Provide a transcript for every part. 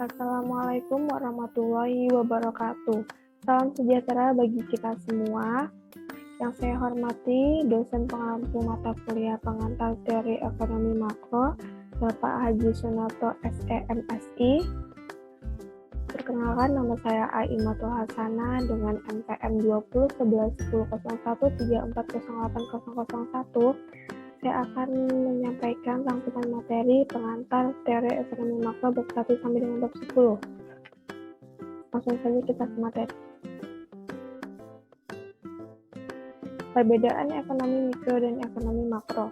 Assalamualaikum warahmatullahi wabarakatuh. Salam sejahtera bagi kita semua. Yang saya hormati dosen pengampu mata kuliah pengantar teori ekonomi makro, Bapak Haji Sunarto SEMSI. Perkenalkan, nama saya Aimatul Hasanah dengan NPM 20111013408001. Saya akan menyampaikan rangkuman materi pengantar teori ekonomi makro bab 1 sampai dengan bab 10. Langsung saja kita ke materi. Perbedaan ekonomi mikro dan ekonomi makro.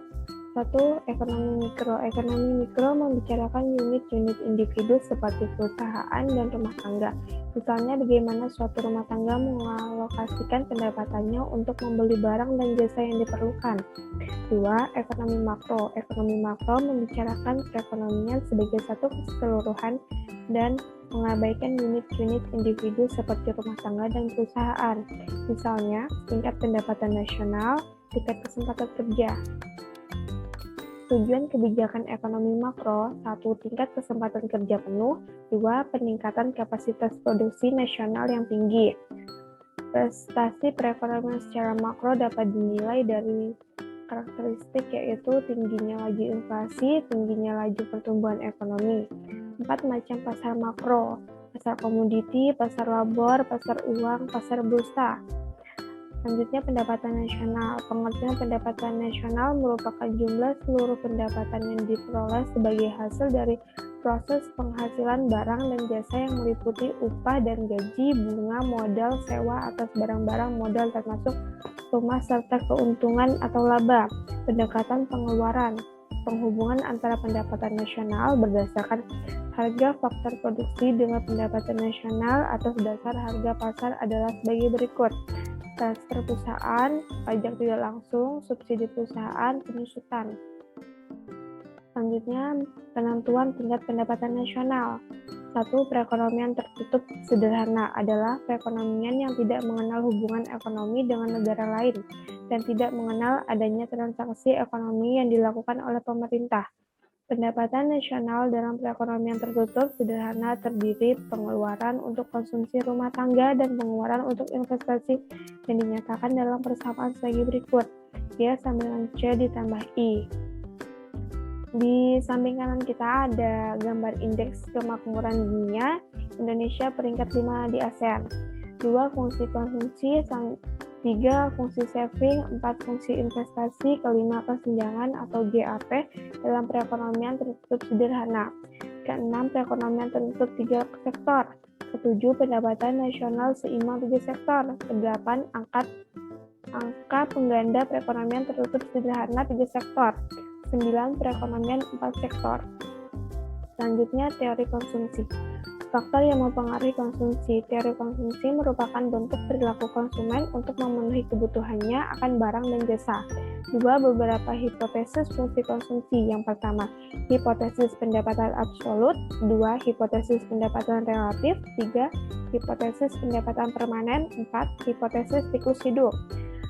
1. Ekonomi mikro. Ekonomi mikro membicarakan unit-unit individu seperti perusahaan dan rumah tangga. Misalnya bagaimana suatu rumah tangga mengalokasikan pendapatannya untuk membeli barang dan jasa yang diperlukan. 2. Ekonomi makro. Ekonomi makro membicarakan perekonomian sebagai satu keseluruhan dan mengabaikan unit-unit individu seperti rumah tangga dan perusahaan. Misalnya, tingkat pendapatan nasional, tingkat kesempatan kerja. Tujuan kebijakan ekonomi makro: 1. Tingkat kesempatan kerja penuh. 2. Peningkatan kapasitas produksi nasional yang tinggi. Prestasi perekonomian secara makro dapat dinilai dari karakteristik yaitu tingginya laju inflasi, tingginya laju pertumbuhan ekonomi. 4. Macam pasar makro: pasar komoditi, pasar labor, pasar uang, pasar bursa. Selanjutnya, pendapatan nasional. Pengertian pendapatan nasional merupakan jumlah seluruh pendapatan yang diperoleh sebagai hasil dari proses penghasilan barang dan jasa yang meliputi upah dan gaji, bunga, modal, sewa atas barang-barang modal termasuk rumah serta keuntungan atau laba. Pendekatan pengeluaran. Penghubungan antara pendapatan nasional berdasarkan harga faktor produksi dengan pendapatan nasional atas dasar harga pasar adalah sebagai berikut. Transfer perusahaan, pajak tidak langsung, subsidi perusahaan, penyusutan. Selanjutnya, penentuan tingkat pendapatan nasional. 1. Perekonomian tertutup sederhana adalah perekonomian yang tidak mengenal hubungan ekonomi dengan negara lain dan tidak mengenal adanya transaksi ekonomi yang dilakukan oleh pemerintah. Pendapatan nasional dalam perekonomian tertutup sederhana terdiri pengeluaran untuk konsumsi rumah tangga dan pengeluaran untuk investasi yang dinyatakan dalam persamaan sebagai berikut. Dia sama dengan C ditambah I. Di samping kanan kita ada gambar indeks kemakmuran dunia. Indonesia peringkat 5 di ASEAN. 2. Fungsi konsumsi, 3. Fungsi saving, 4. Fungsi investasi, 5. Kesenjangan atau GAP dalam perekonomian tertutup sederhana. 6. Perekonomian tertutup 3 sektor. 7. Pendapatan nasional seimbang 3 sektor. 8. Angka pengganda perekonomian tertutup sederhana 3 sektor. 9. Perekonomian 4 sektor. Selanjutnya, teori konsumsi. Faktor yang mempengaruhi konsumsi. Teori konsumsi merupakan bentuk perilaku konsumen untuk memenuhi kebutuhannya akan barang dan jasa. 2. Beberapa hipotesis fungsi konsumsi. Yang pertama, hipotesis pendapatan absolut. 2. Hipotesis pendapatan relatif. 3. Hipotesis pendapatan permanen. 4. Hipotesis siklus hidup.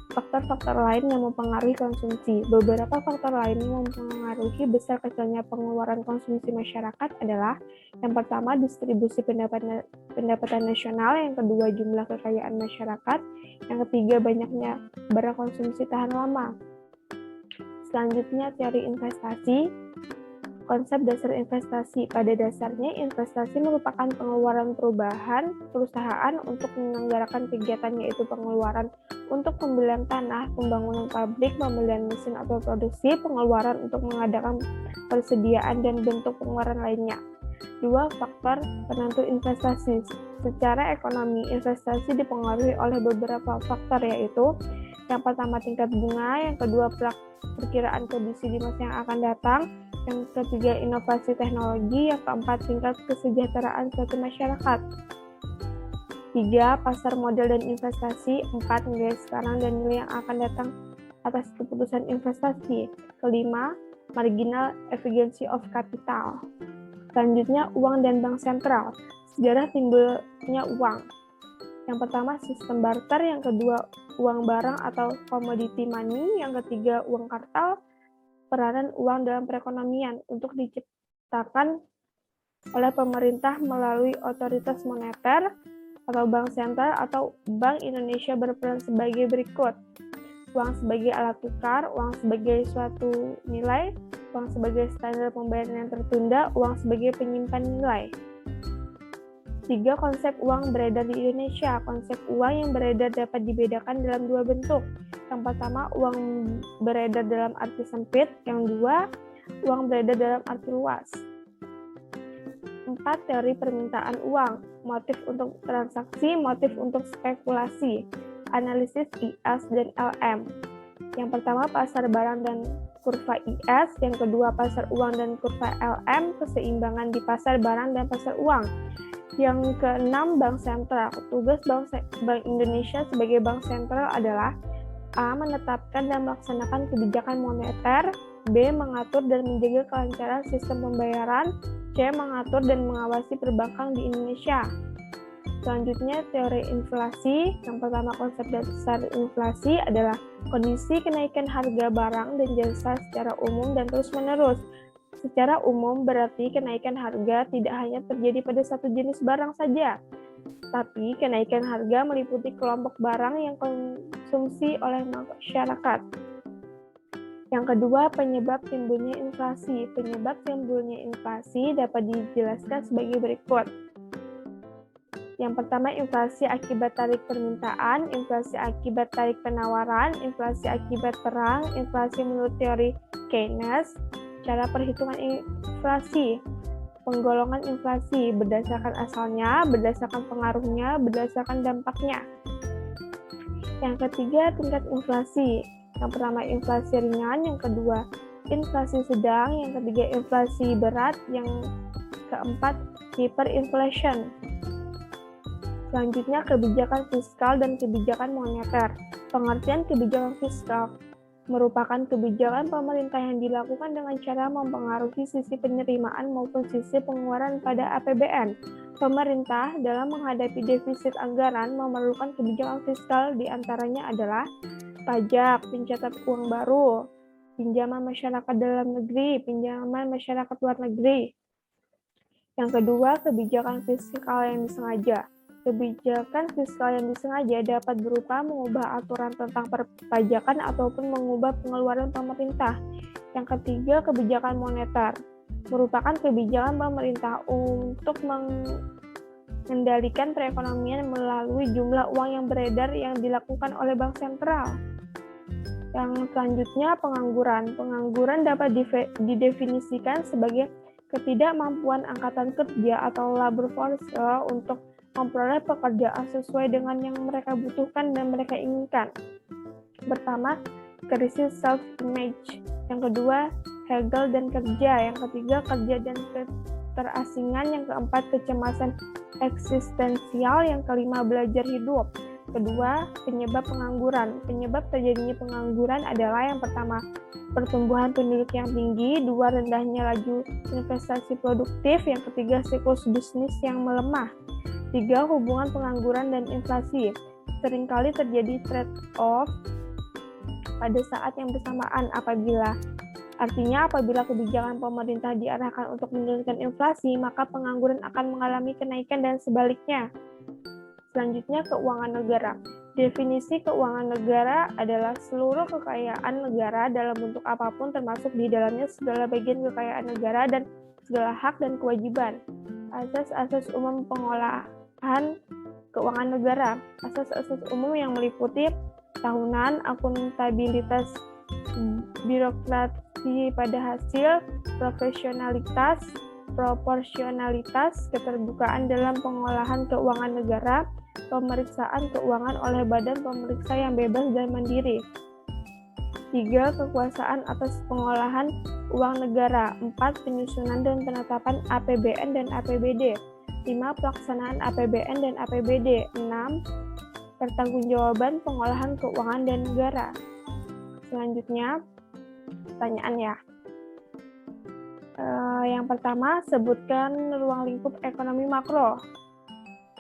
Faktor-faktor lain yang mempengaruhi konsumsi. Beberapa faktor lain yang mempengaruhi besar kecilnya pengeluaran konsumsi masyarakat adalah: yang pertama, distribusi pendapatan nasional, yang kedua, jumlah kekayaan masyarakat, yang ketiga, banyaknya barang konsumsi tahan lama. Selanjutnya, teori investasi. Konsep dasar investasi. Pada dasarnya, investasi merupakan pengeluaran perusahaan untuk menyelenggarakan kegiatan, yaitu pengeluaran untuk pembelian tanah, pembangunan pabrik, pembelian mesin atau produksi, pengeluaran untuk mengadakan persediaan, dan bentuk pengeluaran lainnya. 2. Faktor penentu investasi. Secara ekonomi, investasi dipengaruhi oleh beberapa faktor, yaitu: yang pertama, tingkat bunga, yang kedua, perkiraan kondisi di masa yang akan datang, yang ketiga, inovasi teknologi, yang keempat, tingkat kesejahteraan suatu masyarakat. 3. Pasar modal dan investasi. 4. Nilai sekarang dan nilai yang akan datang atas keputusan investasi. 5. Marginal efficiency of capital. Selanjutnya, uang dan bank sentral. Sejarah timbulnya uang. Yang pertama, sistem barter, yang kedua, uang barang atau commodity money, yang ketiga, uang kartal. Peranan uang dalam perekonomian. Untuk diciptakan oleh pemerintah melalui otoritas moneter atau bank sentral atau Bank Indonesia berperan sebagai berikut. Uang sebagai alat tukar, uang sebagai suatu nilai, uang sebagai standar pembayaran yang tertunda, uang sebagai penyimpan nilai. 3. Konsep uang beredar di Indonesia. Konsep uang yang beredar dapat dibedakan dalam dua bentuk. Yang pertama, uang beredar dalam arti sempit. Yang dua, uang beredar dalam arti luas. 4. Teori permintaan uang. Motif untuk transaksi, motif untuk spekulasi. Analisis IS dan LM. Yang pertama, pasar barang dan kurva IS. Yang kedua, pasar uang dan kurva LM. Keseimbangan di pasar barang dan pasar uang. Yang keenam, Bank Sentral. Tugas Bank Indonesia sebagai Bank Sentral adalah A. Menetapkan dan melaksanakan kebijakan moneter. B. Mengatur dan menjaga kelancaran sistem pembayaran. C. Mengatur dan mengawasi perbankan di Indonesia. Selanjutnya, teori inflasi. Yang pertama, konsep dasar inflasi adalah kondisi kenaikan harga barang dan jasa secara umum dan terus-menerus. Secara umum berarti kenaikan harga tidak hanya terjadi pada satu jenis barang saja, tapi kenaikan harga meliputi kelompok barang yang konsumsi oleh masyarakat. Yang kedua, penyebab timbulnya inflasi. Penyebab timbulnya inflasi dapat dijelaskan sebagai berikut. Yang pertama, inflasi akibat tarik permintaan, inflasi akibat tarik penawaran, inflasi akibat perang, inflasi menurut teori Keynes. Cara perhitungan inflasi, penggolongan inflasi berdasarkan asalnya, berdasarkan pengaruhnya, berdasarkan dampaknya. Yang ketiga, tingkat inflasi. Yang pertama, inflasi ringan, yang kedua, inflasi sedang, yang ketiga, inflasi berat, yang keempat, hyperinflation. Selanjutnya, kebijakan fiskal dan kebijakan moneter. Pengertian kebijakan fiskal merupakan kebijakan pemerintah yang dilakukan dengan cara mempengaruhi sisi penerimaan maupun sisi pengeluaran pada APBN. Pemerintah dalam menghadapi defisit anggaran memerlukan kebijakan fiskal, diantaranya adalah pajak, pencatat uang baru, pinjaman masyarakat dalam negeri, pinjaman masyarakat luar negeri. Yang kedua, kebijakan fiskal yang disengaja. Kebijakan fiskal yang disengaja dapat berupa mengubah aturan tentang perpajakan ataupun mengubah pengeluaran pemerintah. Yang ketiga, kebijakan moneter merupakan kebijakan pemerintah untuk mengendalikan perekonomian melalui jumlah uang yang beredar yang dilakukan oleh Bank Sentral. Yang selanjutnya, pengangguran. Pengangguran dapat didefinisikan sebagai ketidakmampuan angkatan kerja atau labor force untuk memperoleh pekerjaan sesuai dengan yang mereka butuhkan dan mereka inginkan. Pertama, krisis self-image. Yang kedua, Hegel dan kerja. Yang ketiga, kerja dan keterasingan. Yang keempat, kecemasan eksistensial. Yang kelima, belajar hidup. Kedua, penyebab pengangguran. Penyebab terjadinya pengangguran adalah yang pertama, pertumbuhan penduduk yang tinggi. Dua, rendahnya laju investasi produktif. Yang ketiga, siklus bisnis yang melemah. 3. Hubungan pengangguran dan inflasi. Seringkali terjadi trade-off pada saat yang bersamaan apabila kebijakan pemerintah diarahkan untuk menurunkan inflasi, maka pengangguran akan mengalami kenaikan dan sebaliknya. Selanjutnya, keuangan negara. Definisi keuangan negara adalah seluruh kekayaan negara dalam bentuk apapun, termasuk di dalamnya segala bagian kekayaan negara dan segala hak dan kewajiban. Asas-asas umum pengolahan keuangan negara. Asas-asas umum yang meliputi tahunan, akuntabilitas, birokrasi pada hasil, profesionalitas, proporsionalitas, keterbukaan dalam pengolahan keuangan negara, pemeriksaan keuangan oleh badan pemeriksa yang bebas dan mandiri. 3. Kekuasaan atas pengolahan uang negara. 4. Penyusunan dan penetapan APBN dan APBD. 5. Pelaksanaan APBN dan APBD. 6. Pertanggungjawaban pengolahan keuangan dan negara. Selanjutnya, pertanyaan ya. Yang pertama, sebutkan ruang lingkup ekonomi makro.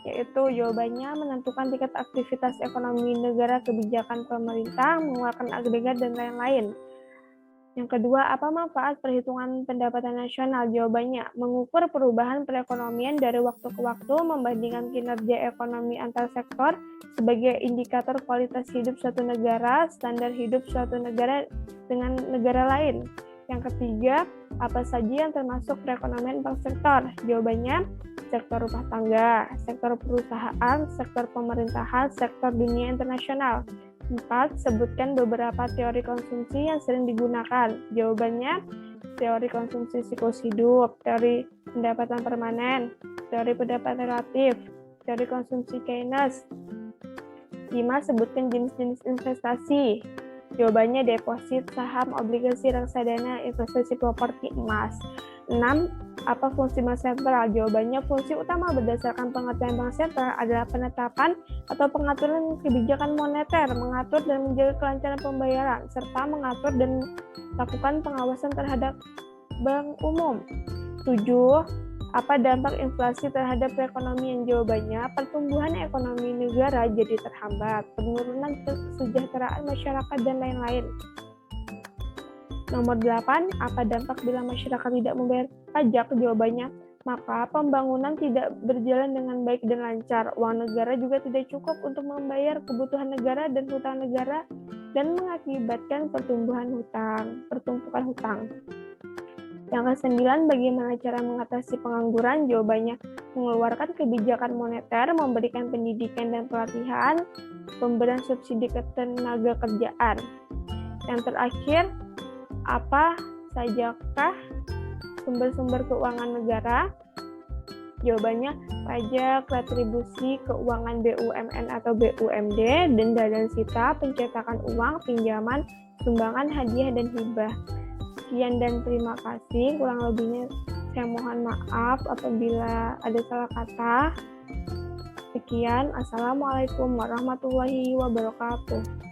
Yaitu jawabannya menentukan tingkat aktivitas ekonomi negara, kebijakan pemerintah, mengeluarkan agregat, dan lain-lain. Yang kedua, apa manfaat perhitungan pendapatan nasional? Jawabannya, mengukur perubahan perekonomian dari waktu ke waktu, membandingkan kinerja ekonomi antar sektor sebagai indikator kualitas hidup suatu negara, standar hidup suatu negara dengan negara lain. Yang ketiga, apa saja yang termasuk perekonomian per sektor? Jawabannya, sektor rumah tangga, sektor perusahaan, sektor pemerintahan, sektor dunia internasional. 4. Sebutkan beberapa teori konsumsi yang sering digunakan. Jawabannya, teori konsumsi siklus hidup, teori pendapatan permanen, teori pendapatan relatif, teori konsumsi Keynes. 5. Sebutkan jenis-jenis investasi. Jawabannya deposit, saham, obligasi, reksadana, investasi properti, emas. 6. Apa fungsi bank sentral? Jawabannya, fungsi utama berdasarkan pengertian bank sentral adalah penetapan atau pengaturan kebijakan moneter, mengatur dan menjaga kelancaran pembayaran, serta mengatur dan melakukan pengawasan terhadap bank umum. 7. Apa dampak inflasi terhadap perekonomian? Jawabannya, pertumbuhan ekonomi negara jadi terhambat, penurunan kesejahteraan masyarakat, dan lain-lain. Nomor 8, apa dampak bila masyarakat tidak membayar pajak? Jawabannya, maka pembangunan tidak berjalan dengan baik dan lancar. Uang negara juga tidak cukup untuk membayar kebutuhan negara dan hutang negara dan mengakibatkan pertumpukan hutang. Yang ke-9, bagaimana cara mengatasi pengangguran? Jawabannya, mengeluarkan kebijakan moneter, memberikan pendidikan dan pelatihan, pemberian subsidi ketenaga kerjaan. Yang terakhir, apa sajakah sumber-sumber keuangan negara? Jawabannya, pajak, retribusi, keuangan BUMN atau BUMD, denda dan sita, pencetakan uang, pinjaman, sumbangan, hadiah, dan hibah. Sekian dan terima kasih. Kurang lebihnya saya mohon maaf apabila ada salah kata. Sekian. Assalamualaikum warahmatullahi wabarakatuh.